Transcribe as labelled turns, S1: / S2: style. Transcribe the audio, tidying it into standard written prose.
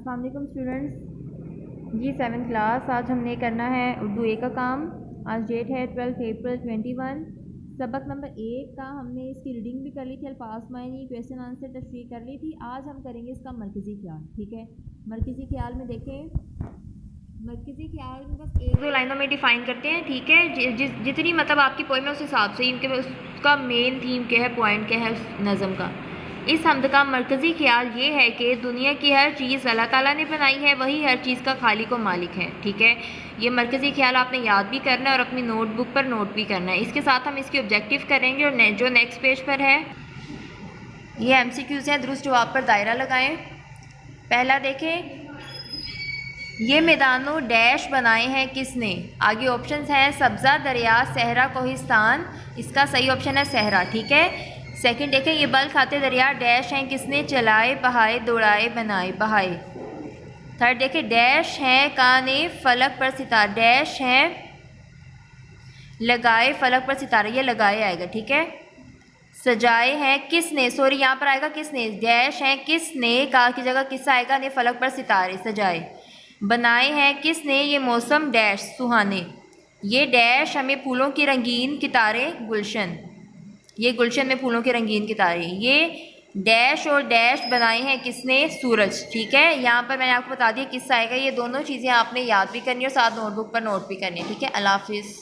S1: अस्सलाम वालेकुम स्टूडेंट्स, जी 7th class. आज हमने करना है उर्दू ए का काम। आज डेट है 12 अप्रैल 21। सबक नंबर 1 का हमने इसकी रीडिंग भी कर ली थी, अल्फाज मायनी, क्वेश्चन आंसर तशरीह कर ली थी। आज हम करेंगे इसका मरकज़ी ख्याल। ठीक है, मरकज़ी ख्याल में देखें, मरकज़ी ख्याल में बस एक दो लाइनों में डिफ़ाइन करते हैं। ठीक है, जितनी मतलब आपकी पोएम है उस हिसाब से इनके उसका मेन थीम क्या है, पॉइंट क्या है उस नज़म का। इस हमद का मरकज़ी ख्याल ये है कि दुनिया की हर चीज़ अल्लाह ताला ने बनाई है, वही हर चीज़ का खालिक व मालिक है। ठीक है, ये मरकज़ी ख्याल आपने याद भी करना है और अपनी नोटबुक पर नोट भी करना है। इसके साथ हम इसके ऑब्जेक्टिव करेंगे और जो नेक्स्ट पेज पर है ये MCQs हैं, दुरुस्त जवाब पर दायरा लगाएं। पहला देखें, ये मैदानों डैश बनाए हैं किसने। आगे ऑप्शंस हैं सब्ज़ा, दरिया, सहरा, कोहिस्तान। इसका सही ऑप्शन है सहरा। ठीक है, सेकंड देखें, ये बल खाते दरिया डैश हैं किसने, चलाए, बहाए, दौड़ाए, बनाए, बहाए। थर्ड देखें, डैश हैं काने फलक पर सितारे, डैश हैं लगाए फलक पर सितारे, ये लगाए आएगा। ठीक है, सजाए हैं किसने, सॉरी यहाँ पर आएगा किसने, डैश हैं किसने का की जगह किस आएगा, ने फलक पर सितारे, सजाए। बनाए हैं किसने, ये मौसम डैश सुहाने, ये डैश हमें फूलों की रंगीन कितारें गुलशन, ये गुलशन में फूलों के रंगीन कितारें। ये डैश और डैश बनाए हैं किसने, सूरज। ठीक है, यहाँ पर मैंने आपको बता दिया किस आएगा। ये दोनों चीज़ें आपने याद भी करनी है और साथ नोटबुक पर नोट भी करनी है। ठीक है, अल्लाह हाफिज़।